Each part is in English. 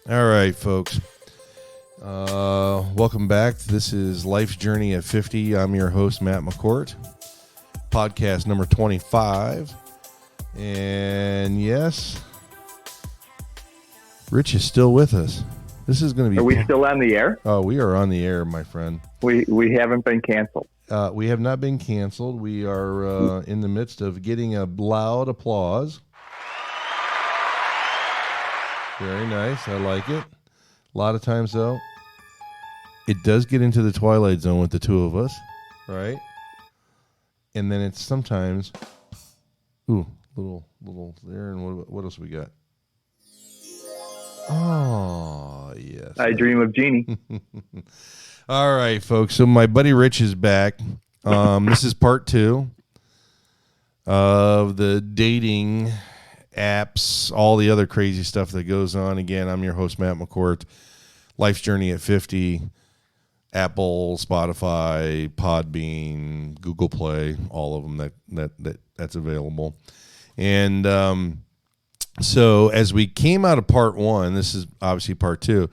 All right, folks. Welcome back. This is Life's Journey at 50. I'm your host, Matt McCourt. Podcast number 25. And yes, Rich is still with us. This is going to be... Are we still on the air? Oh, we are on the air, my friend. We haven't been canceled. We have not been canceled. We are in the midst of getting a loud applause. Very nice. I like it. A lot of times, though, it does get into the twilight zone with the two of us, right? And then it's sometimes, little there. And what else we got? Oh, yes. I dream of Jeannie. All right, folks. So my buddy Rich is back. This is part 2 of the dating apps, all the other crazy stuff that goes on. Again, I'm your host, Matt McCourt. Life's Journey at 50, Apple, Spotify, Podbean, Google Play, all of them that's available. And so as we came out of part 1, this is obviously part 2.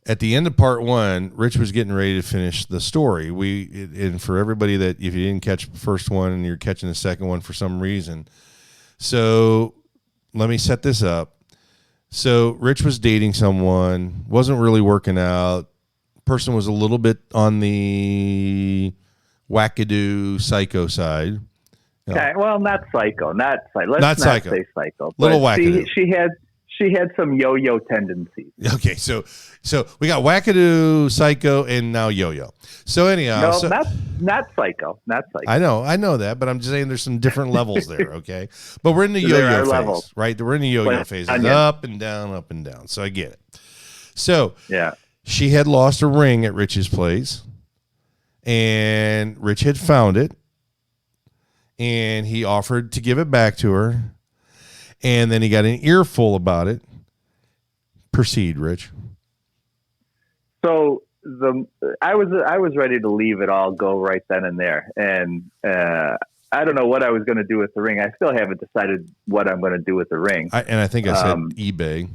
At the end of part 1, Rich was getting ready to finish the story. And for everybody that, if you didn't catch the first one and you're catching the second one for some reason, so let me set this up. So Rich was dating someone, wasn't really working out. Person was a little bit on the wackadoo psycho side. Okay, well, not psycho, not psycho. Let's Not not psycho. say psycho. Little But wackadoo. She had some yo-yo tendencies. Okay, so we got wackadoo, psycho, and now yo-yo. So anyhow, No, not psycho, not psycho. I know that, but I'm just saying there's some different levels there, okay? But we're in the There yo-yo are phase, levels. right? We're in the yo-yo But phase. onion. Up and down, up and down. So I get it. So Yeah. she had lost a ring at Rich's place, and Rich had found it, and he offered to give it back to her, and then he got an earful about it. Proceed, Rich. So I was ready to leave it all go right then and there, and I don't know what I was going to do with the ring. I still haven't decided what I'm going to do with the ring. I think I said eBay.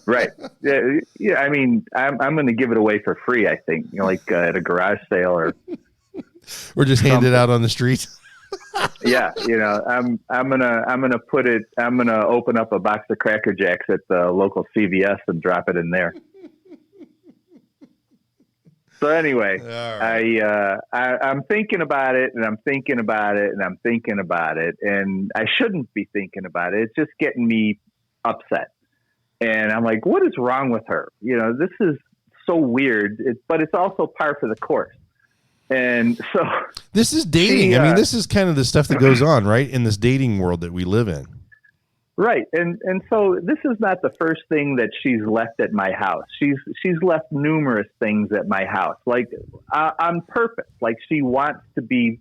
Right. Yeah. I mean, I'm going to give it away for free. I think, like at a garage sale or Or just hand it out on the street. yeah. I'm gonna open up a box of Cracker Jacks at the local CVS and drop it in there. So anyway, All right. I'm thinking about it, and I'm thinking about it, and I'm thinking about it, and I shouldn't be thinking about it. It's just getting me upset. And I'm like, what is wrong with her? This is so weird, but it's also par for the course. And so This is dating. I mean, this is kind of the stuff that goes on, right, in this dating world that we live in. right. And so this is not the first thing that she's left at my house. She's left numerous things at my house, like on purpose. Like she wants to be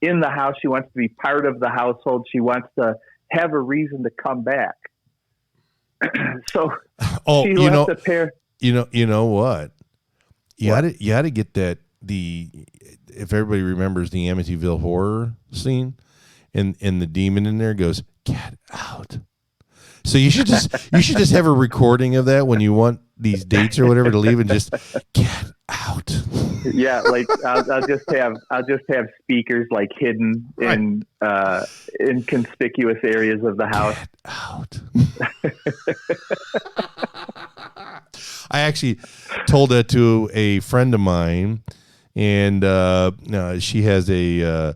in the house. She wants to be part of the household. She wants to have a reason to come back. So she left a pair. You know what? You ought to get that if everybody remembers the Amityville horror scene, and the demon in there goes, "Get out." So you should just have a recording of that when you want these dates or whatever to leave, and just get out. Yeah, like I'll just have speakers like hidden in inconspicuous areas of the house. Get out. I actually told that to a friend of mine, and she has a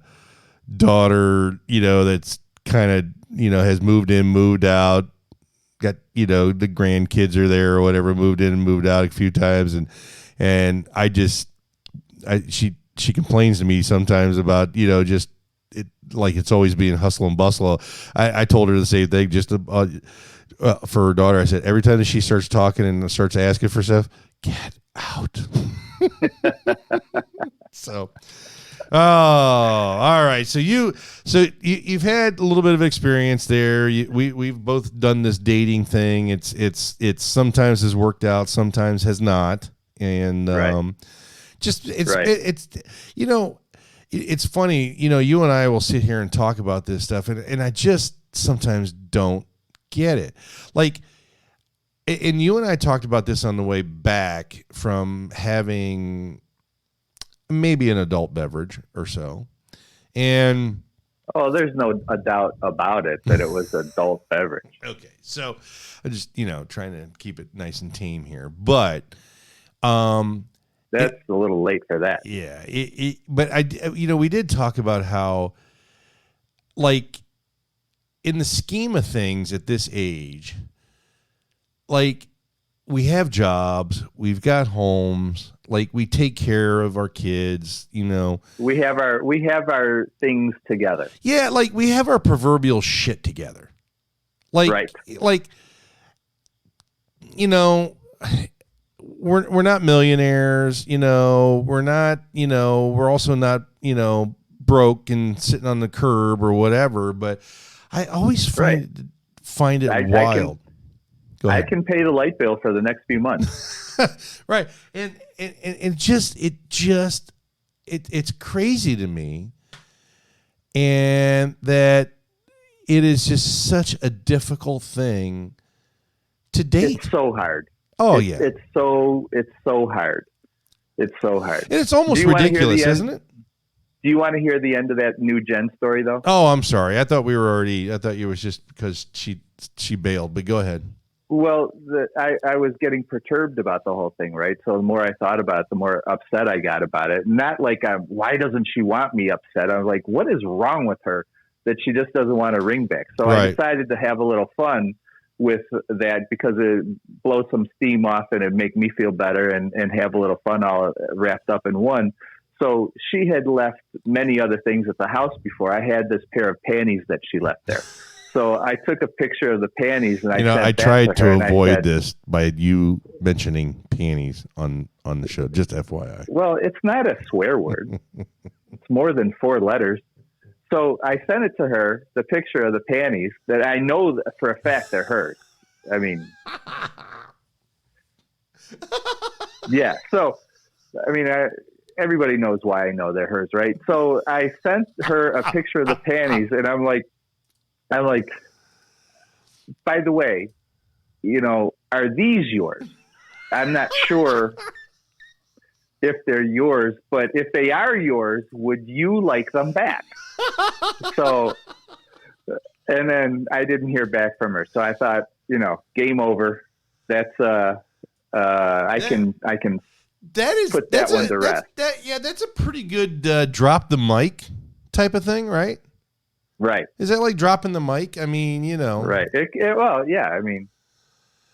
daughter, that's kind of, has moved in, moved out, got, the grandkids are there or whatever, moved in and moved out a few times, and she complains to me sometimes about, just it, like it's always being hustle and bustle. I told her the same thing, just for her daughter. I said, every time that she starts talking and starts asking for stuff, get out. So, all right. So you've had a little bit of experience there. We've both done this dating thing. It's sometimes has worked out, sometimes has not, and Right. It's funny. You and I will sit here and talk about this stuff, and I just sometimes don't get it. Like, And you and I talked about this on the way back from having maybe an adult beverage or so. And oh, there's no doubt about it that it was adult beverage. okay, so I just trying to keep it nice and tame here, but that's a little late for that. Yeah, but we did talk about how, like, in the scheme of things at this age, like, we have jobs, we've got homes, like, we take care of our kids, We have our things together. Yeah, like, we have our proverbial shit together. Like, right. Like, we're not millionaires, we're not, we're also not, broke and sitting on the curb or whatever, but I always find it wild. I can pay the light bill for the next few months. Right. And it's crazy to me. And that it is just such a difficult thing to date. It's so hard. Oh, yeah. It's so hard. It's so hard. And it's almost ridiculous, isn't it? Do you want to hear the end of that new Jen story, though? Oh, I'm sorry. I thought it was just because she bailed, but go ahead. Well, I was getting perturbed about the whole thing, right? So the more I thought about it, the more upset I got about it. Not like, why doesn't she want me upset? I was like, what is wrong with her that she just doesn't want to ring back? So I decided to have a little fun with that because it blows some steam off and it'd make me feel better and have a little fun all wrapped up in one. So she had left many other things at the house before. I had this pair of panties that she left there. So I took a picture of the panties and I tried to avoid this by you mentioning panties on the show, just FYI. Well, it's not a swear word. It's more than 4 letters. So I sent it to her, the picture of the panties that I know for a fact they're hers. I mean, yeah. So, I mean, everybody knows why I know they're hers, right? So I sent her a picture of the panties and I'm like, by the way, are these yours? I'm not sure if they're yours, but if they are yours, would you like them back? So, and then I didn't hear back from her. So I thought, game over. That's, I can put that one to rest. That's a pretty good drop the mic type of thing, right? Right. Is that like dropping the mic? I mean, Right. Well, yeah. I mean,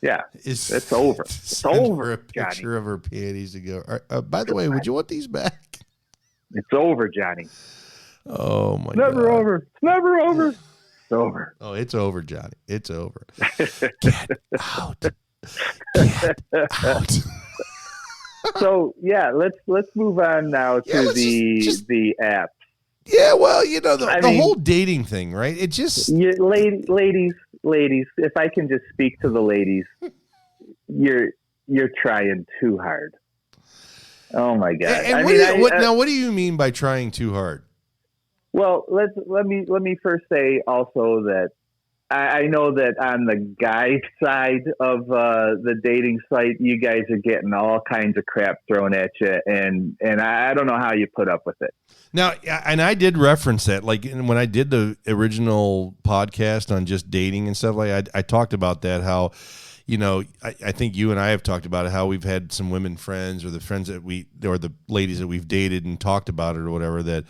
yeah. It's over. It's over. A picture Johnny. Of her panties to go. By the way, would you want these back? It's over, Johnny. Oh my God. Never over. It's never over. It's over. Oh, it's over, Johnny. It's over. Get out. Get out. So yeah, let's move on now to the app. Yeah, well, the whole dating thing, right? It just ladies, if I can just speak to the ladies, you're trying too hard. Oh my God! And what do you mean by trying too hard? Well, let me first say also that I know that on the guy side of the dating site, you guys are getting all kinds of crap thrown at you, and I don't know how you put up with it. Now, and I did reference that, like when I did the original podcast on just dating and stuff, like I talked about that, how, I think you and I have talked about it, how we've had some women friends or the friends or the ladies that we've dated and talked about it or whatever, that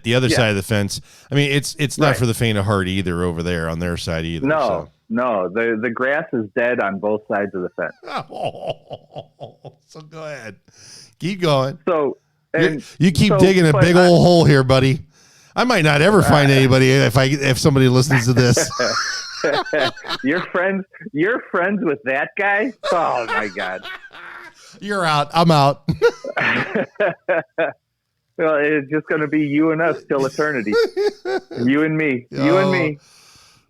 the other side of the fence, I mean, it's not for the faint of heart either over there on their side either. No, the grass is dead on both sides of the fence. So go ahead. Keep going. So, you keep digging a big old hole here, buddy. I might not ever find anybody if somebody listens to this. You're friends with that guy? Oh my God. You're out. I'm out. Well, it's just going to be you and us till eternity. You and me. You and me.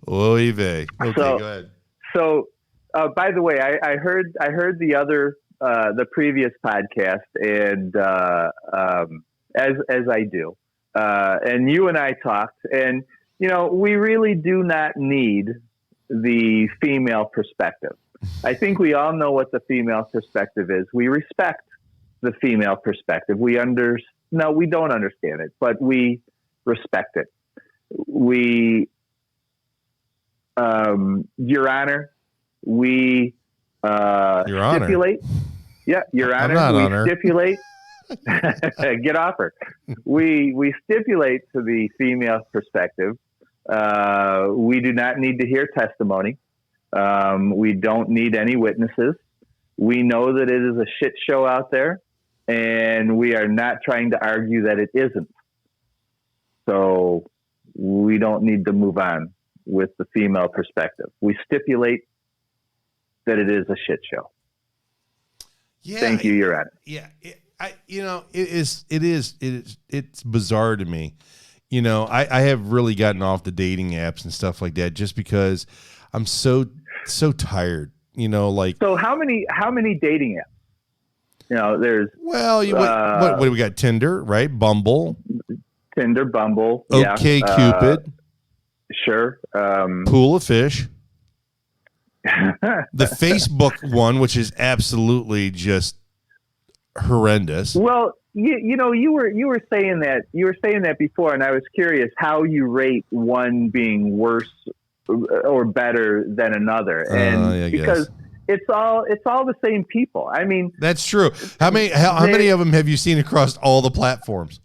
Oy vey. Okay, go ahead. So, by the way, I heard the other the previous podcast, and as I do, and you and I talked, and we really do not need the female perspective. I think we all know what the female perspective is. We respect the female perspective. No, we don't understand it, but we respect it. Your Honor, we Your Honor. stipulate. Yeah, Your I'm Honor, not we on her. stipulate. Get off her. We stipulate to the female perspective. We do not need to hear testimony. We don't need any witnesses. We know that it is a shit show out there, and we are not trying to argue that it isn't. So we don't need to move on with the female perspective. We stipulate that it is a shit show. Yeah, Thank you, Your Honor. Yeah, it's bizarre to me. You know, I have really gotten off the dating apps and stuff like that just because I'm so tired. You know, like, So how many dating apps? You know, there's well, what do we got? Tinder, right? Bumble, Tinder, Bumble, OK Cupid, sure, Pool of Fish, the Facebook one, which is absolutely just horrendous. Well, you were saying that before, and I was curious how you rate one being worse or better than another, and because it's all the same people. I mean, that's true. How many of them have you seen across all the platforms?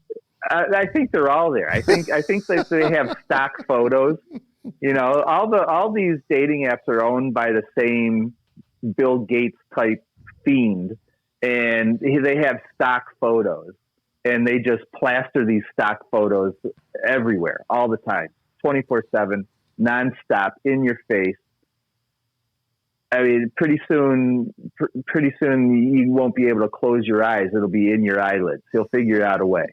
I think they're all there. I think that they have stock photos. You know, all these dating apps are owned by the same Bill Gates type fiend, and they have stock photos, and they just plaster these stock photos everywhere all the time, 24/7, nonstop, in your face. I mean, pretty soon you won't be able to close your eyes. It'll be in your eyelids. He'll figure out a way.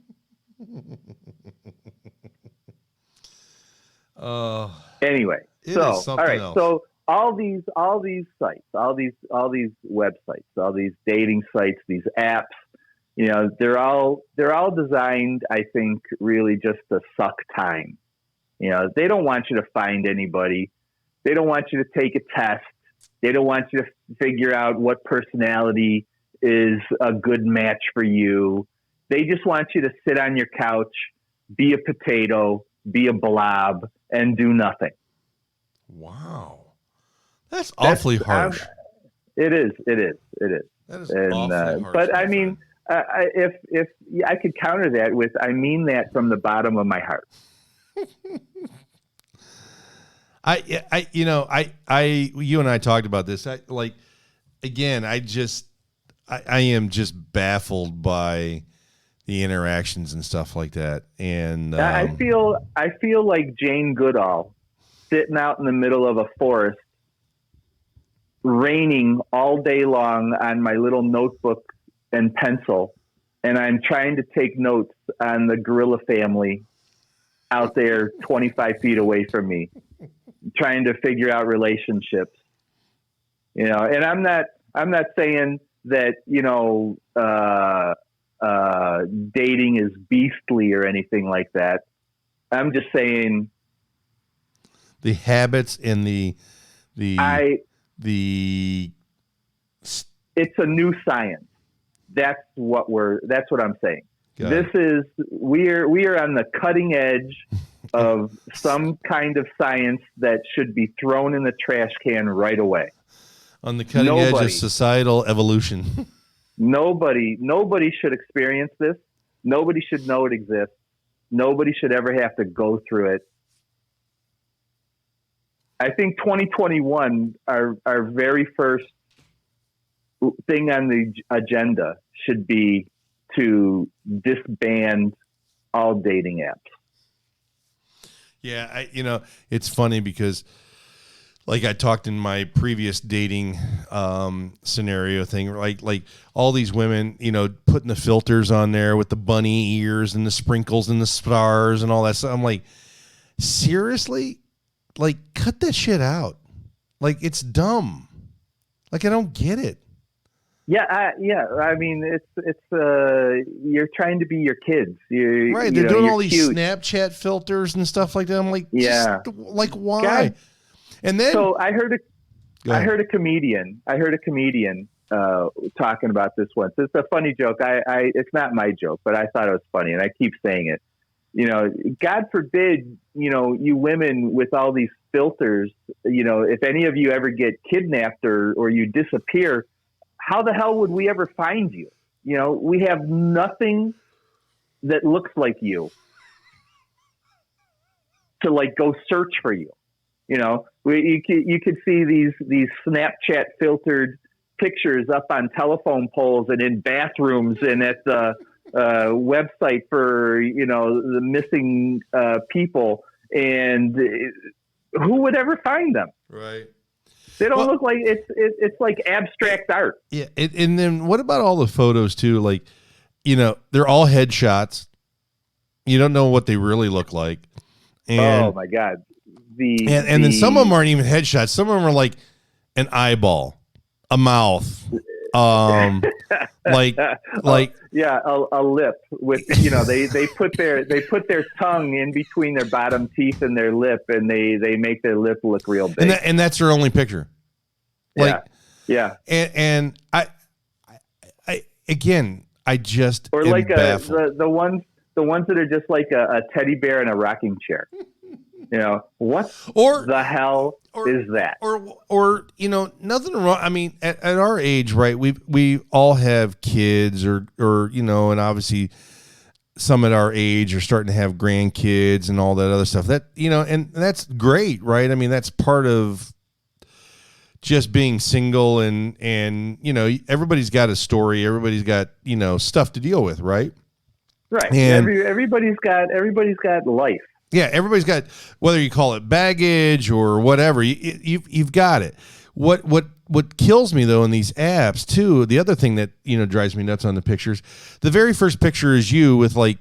Anyway, so all right, else. So all these sites, all these websites, all these dating sites, these apps, you know, they're all designed, I think, really just to suck time. You know, they don't want you to find anybody. They don't want you to take a test. They don't want you to figure out what personality is a good match for you. They just want you to sit on your couch, be a potato, be a blob, and do nothing. Wow. That's awfully harsh. It is. That is awfully harsh. But I mean, if I could counter that with, I mean that from the bottom of my heart. You and I talked about this. I am just baffled by the interactions and stuff like that. And I feel like Jane Goodall sitting out in the middle of a forest, raining all day long on my little notebook and pencil, and I'm trying to take notes on the gorilla family out there 25 feet away from me, trying to figure out relationships. You know, and I'm not saying that, you know, dating is beastly or anything like that. I'm just saying the habits and it's a new science. That's what I'm saying. We are on the cutting edge of some kind of science that should be thrown in the trash can right away. On the cutting edge of societal evolution. Nobody should experience this. Nobody should know it exists. Nobody should ever have to go through it. I think 2021, our very first thing on the agenda should be to disband all dating apps. Yeah, it's funny because, like I talked in my previous dating scenario thing, like all these women, you know, putting the filters on there with the bunny ears and the sprinkles and the stars and all that stuff. I'm like, seriously? Like, cut that shit out. Like, it's dumb. Like, I don't get it. Yeah. I mean, it's you're trying to be your kids. Right. They're doing all these cute Snapchat filters and stuff like that. I'm like, yeah. like, why? God. And then, so I heard I heard a comedian talking about this once. It's a funny joke. It's not my joke, but I thought it was funny, and I keep saying it. God forbid, you women with all these filters, if any of you ever get kidnapped or you disappear, how the hell would we ever find you? We have nothing that looks like you to like go search for you. You could see these Snapchat filtered pictures up on telephone poles and in bathrooms and at the website for the missing people, and who would ever find them? Right. They don't look like it's like abstract art. Yeah, and then what about all the photos too? Like, they're all headshots. You don't know what they really look like. And, oh my God. And then some of them aren't even headshots. Some of them are like an eyeball, a mouth, like a lip with they put their tongue in between their bottom teeth and their lip, and they make their lip look real big. And that's their only picture. Yeah. And I again, I just or am like baffled. the ones that are just like a teddy bear in a rocking chair. What the hell is that? Or nothing wrong. I mean, at our age, right? We all have kids, or and obviously some at our age are starting to have grandkids and all that other stuff. That and that's great, right? I mean, that's part of just being single, and everybody's got a story. Everybody's got stuff to deal with, right? Right. And everybody's got life. Yeah, everybody's got, whether you call it baggage or whatever, you've got it. What kills me though in these apps too, the other thing that drives me nuts on the pictures, the very first picture is you with like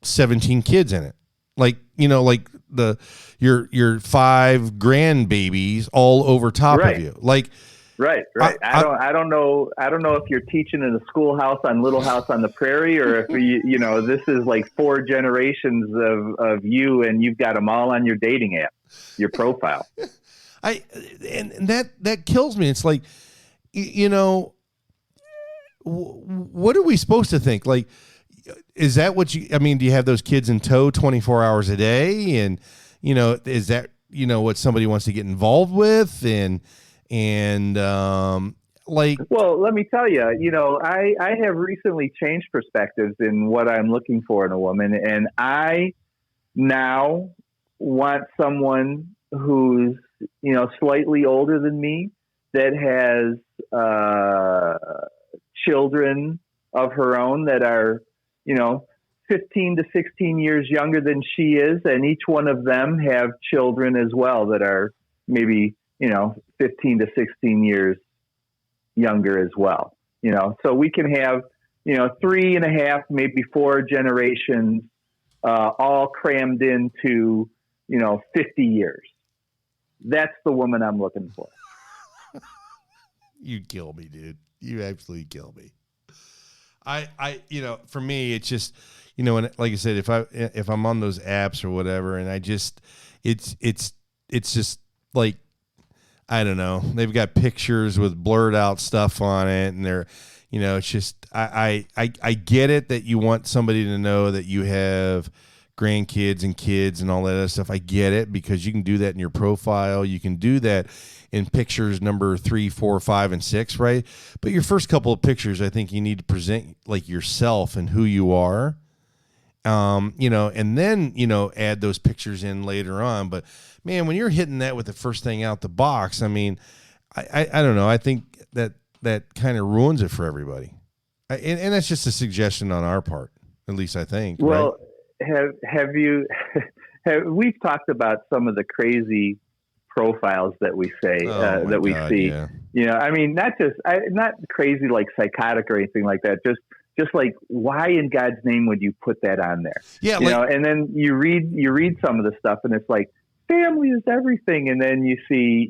17 kids in it, like like your 5 grandbabies all over top of you, like. Right. I don't know if you're teaching in a schoolhouse on Little House on the Prairie, or if this is like 4 generations of you, and you've got them all on your dating app, your profile. And that kills me. It's like, what are we supposed to think? Like, is that what do you have those kids in tow 24 hours a day? And, is that, what somebody wants to get involved with? And well, let me tell you, I have recently changed perspectives in what I'm looking for in a woman, and I now want someone who's slightly older than me, that has children of her own that are 15 to 16 years younger than she is, and each one of them have children as well that are maybe 15 to 16 years younger as well, so we can have, 3.5, maybe 4 generations, all crammed into, 50 years. That's the woman I'm looking for. You kill me, dude. You absolutely kill me. For me, it's just, and like I said, if I'm on those apps or whatever, and it's just like, I don't know. They've got pictures with blurred out stuff on it, and they're, it's just, I get it that you want somebody to know that you have grandkids and kids and all that other stuff. I get it, because you can do that in your profile. You can do that in pictures number 3, 4, 5, and 6, right? But your first couple of pictures, I think you need to present like yourself and who you are. And then, add those pictures in later on. But man, when you're hitting that with the first thing out the box, I mean, I don't know. I think that kind of ruins it for everybody. And that's just a suggestion on our part, at least I think. Well, right? We've talked about some of the crazy profiles that we see. Yeah. Not crazy like psychotic or anything like that. Just like, why in God's name would you put that on there? Yeah, and then you read some of the stuff, and it's like, family is everything. And then you see,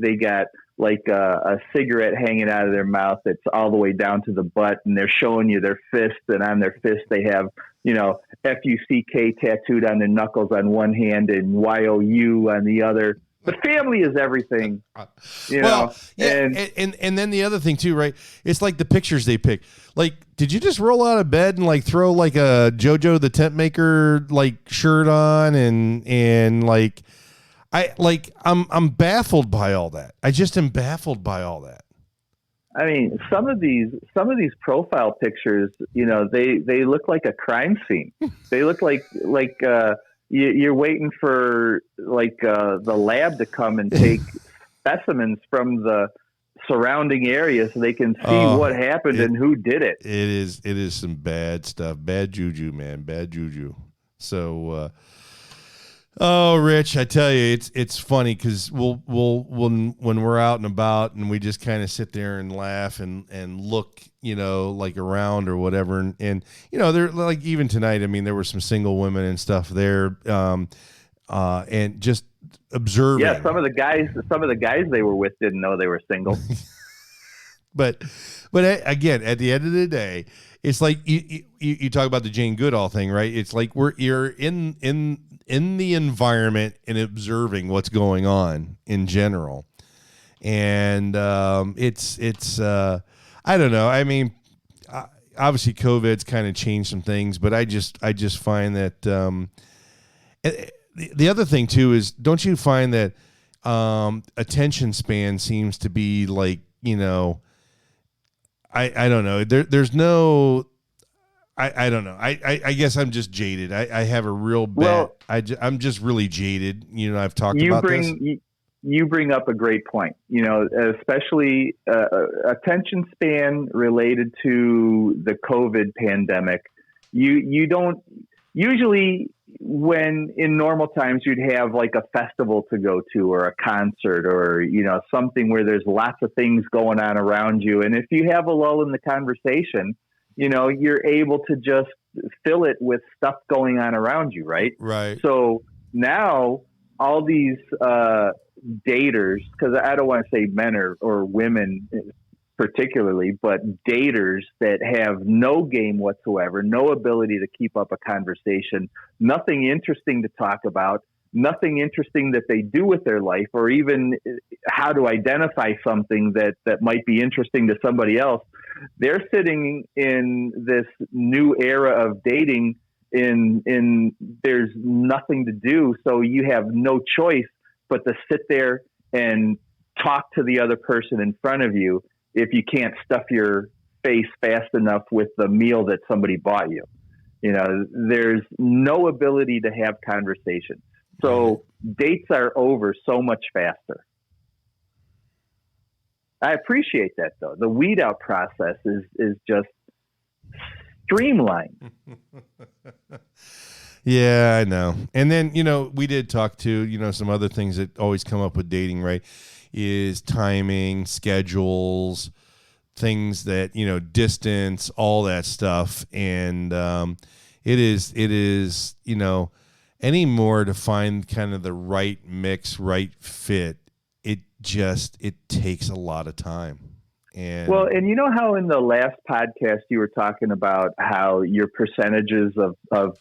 they got like a cigarette hanging out of their mouth that's all the way down to the butt, and they're showing you their fist, and on their fist they have, FUCK tattooed on their knuckles on one hand and YOU on the other. But family is everything, well, know. yeah, and then the other thing too, right? It's like the pictures they pick. Like, did you just roll out of bed and like throw like a JoJo the Tent Maker like shirt on and like I'm baffled by all that. I just am baffled by all that. I mean, some of these profile pictures, they look like a crime scene. They look like you're waiting for the lab to come and take specimens from the surrounding area so they can see what happened and who did it. It is some bad stuff, bad juju, man, bad juju. So, Rich, I tell you, it's funny because we'll when we're out and about and we just kind of sit there and laugh and look, like around or whatever, and they're like even tonight. I mean, there were some single women and stuff there, and just observing. Yeah, some of the guys they were with didn't know they were single. but again, at the end of the day, it's like you talk about the Jane Goodall thing, right? It's like you're in the environment and observing what's going on in general. And it's I don't know. I mean, obviously COVID's kind of changed some things, but I just find that the other thing too is, don't you find that attention span seems to be like, I don't know. There's no, I don't know. I guess I'm just jaded. I have a real bad. I'm just really jaded. I've talked about this. You bring up a great point. Especially attention span related to the COVID pandemic. You don't usually, when in normal times you'd have like a festival to go to or a concert or something where there's lots of things going on around you, and if you have a lull in the conversation, you're able to just fill it with stuff going on around you, right? Right. So now all these daters, because I don't want to say men or women particularly, but daters that have no game whatsoever, no ability to keep up a conversation, nothing interesting to talk about, nothing interesting that they do with their life, or even how to identify something that might be interesting to somebody else. They're sitting in this new era of dating in there's nothing to do. So you have no choice but to sit there and talk to the other person in front of you if you can't stuff your face fast enough with the meal that somebody bought you. There's no ability to have conversation. So dates are over so much faster. I appreciate that, though. The weed out process is just streamlined. Yeah, I know. And then, we did talk to, some other things that always come up with dating, right? Is timing, schedules, things that, distance, all that stuff. And it is, anymore to find kind of the right mix, right fit, it takes a lot of time. And how in the last podcast you were talking about how your percentages of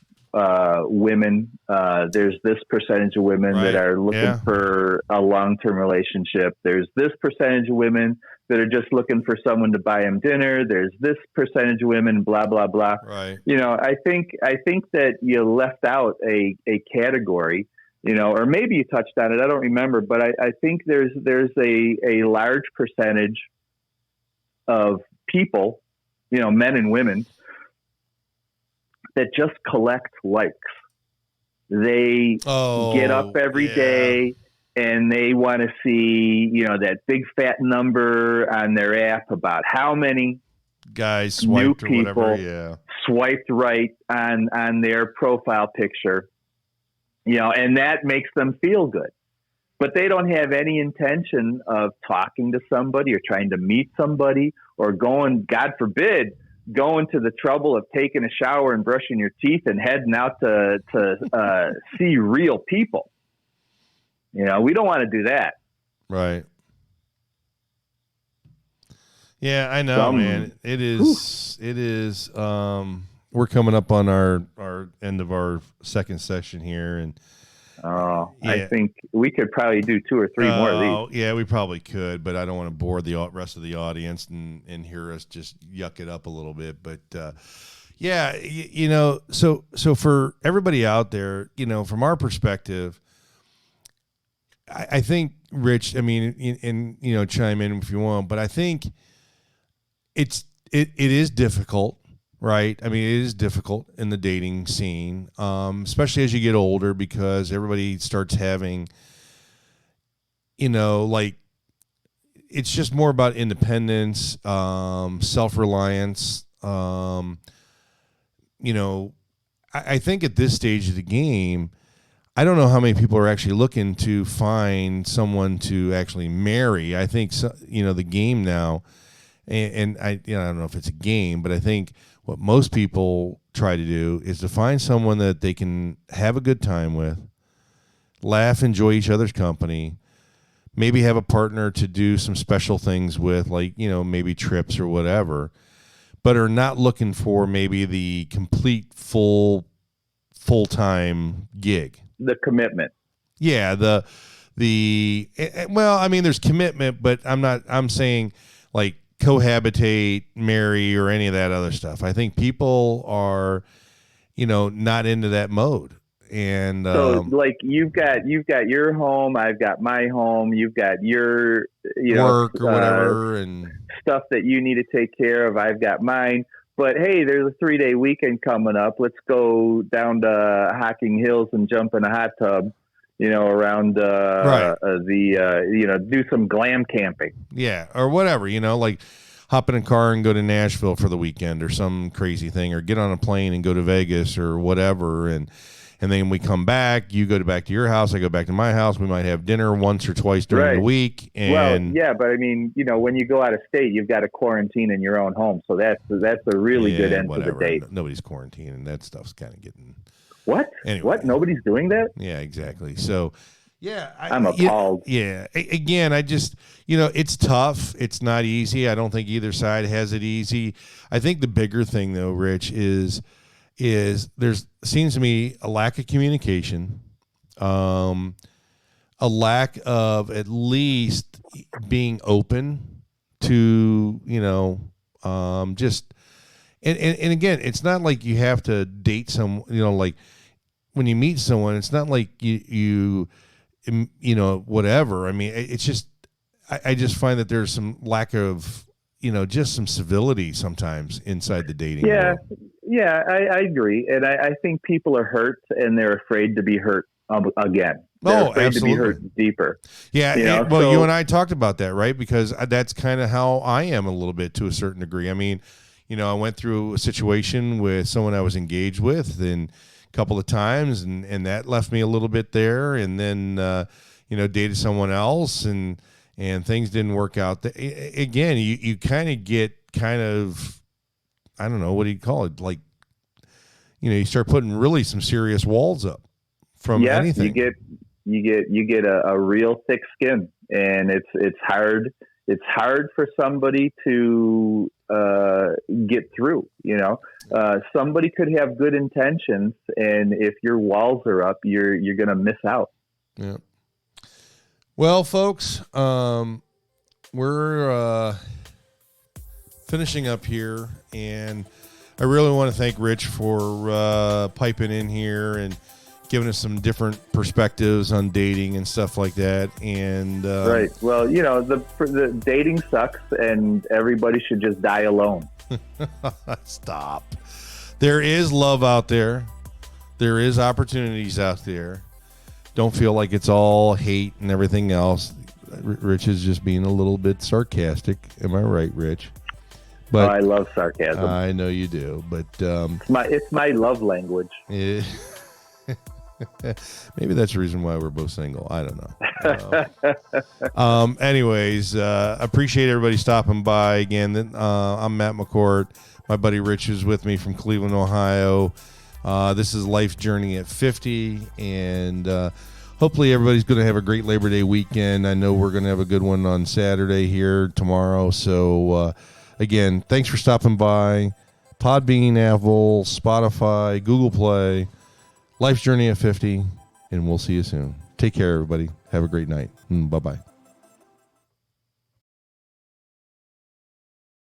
women, there's this percentage of women that are looking for a long-term relationship. There's this percentage of women that are just looking for someone to buy them dinner. There's this percentage of women, blah, blah, blah. Right. I think that you left out a category, or maybe you touched on it. I don't remember, but I think there's a large percentage of people, men and women, that just collect likes. They get up every day and they want to see, that big fat number on their app about how many guys swiped new or people whatever, swiped right on their profile picture, and that makes them feel good. But they don't have any intention of talking to somebody or trying to meet somebody or going, God forbid, going to the trouble of taking a shower and brushing your teeth and heading out to see real people. We don't want to do that. Right. Yeah, I know, man. It is, we're coming up on our end of our second session here. And Oh, Yeah. I think we could probably do 2 or 3 more of these. Yeah, we probably could, but I don't want to bore the rest of the audience and hear us just yuck it up a little bit. But yeah, so for everybody out there, from our perspective, I think, Rich, I mean, and chime in if you want, but I think it is difficult. Right. I mean, it is difficult in the dating scene, especially as you get older, because everybody starts having, like, it's just more about independence, self-reliance. I think at this stage of the game, I don't know how many people are actually looking to find someone to actually marry. I think, the game now, and I don't know if it's a game, but I think what most people try to do is to find someone that they can have a good time with, laugh, enjoy each other's company, maybe have a partner to do some special things with, like, maybe trips or whatever, but are not looking for maybe the complete full-time gig. The commitment. Yeah, well, I mean, there's commitment, but I'm saying, like, cohabitate, marry, or any of that other stuff. I think people are, not into that mode. And so, like, you've got your home, I've got my home, you've got your work or whatever, and stuff that you need to take care of. I've got mine. But hey, there's a 3-day weekend coming up. Let's go down to Hocking Hills and jump in a hot tub. Around right. Do some glam camping. Yeah, or whatever, like hop in a car and go to Nashville for the weekend or some crazy thing, or get on a plane and go to Vegas or whatever. And then we come back, you go back to your house, I go back to my house. We might have dinner once or twice during the week. And well, yeah, but I mean, when you go out of state, you've got to quarantine in your own home. So that's a really good end to the date. Nobody's quarantining. That stuff's kind of getting... What? Anyway. What? Nobody's doing that? Yeah, exactly. So, yeah. I'm appalled. Yeah. Again, I just, it's tough. It's not easy. I don't think either side has it easy. I think the bigger thing, though, Rich, is there's seems to me a lack of communication, a lack of at least being open to, just... And again, it's not like you have to date someone, like when you meet someone, it's not like you whatever. I mean, it's just, I just find that there's some lack of, just some civility sometimes inside the dating world. Yeah, I agree. And I think people are hurt and they're afraid to be hurt again. They're afraid absolutely. to be hurt deeper. Yeah. You and I talked about that, right? Because that's kind of how I am a little bit to a certain degree. I mean, I went through a situation with someone I was engaged with and a couple of times, and that left me a little bit there. And then, dated someone else, and things didn't work out. Again, you kind of get I don't know, what do you call it? Like, you start putting really some serious walls up from anything. You get a real thick skin, and it's hard. It's hard for somebody to get through. Somebody could have good intentions, and if your walls are up, you're going to miss out. Yeah. Well, folks, we're finishing up here, and I really want to thank Rich for piping in here and giving us some different perspectives on dating and stuff like that. And right. Well, the dating sucks, and everybody should just die alone. Stop. There is love out there. There is opportunities out there. Don't feel like it's all hate and everything else. Rich is just being a little bit sarcastic. Am I right, Rich? But I love sarcasm. I know you do, but it's my love language. Maybe that's the reason why we're both single. I don't know. Anyways, appreciate everybody stopping by again. I'm Matt McCourt. My buddy Rich is with me from Cleveland, Ohio. This is Life Journey at 50, and hopefully everybody's going to have a great Labor Day weekend. I know we're going to have a good one on Saturday here tomorrow. So, again, thanks for stopping by. Podbean, Apple, Spotify, Google Play. Life's Journey at 50. and we'll see you soon. Take care, everybody. Have a great night. Bye-bye.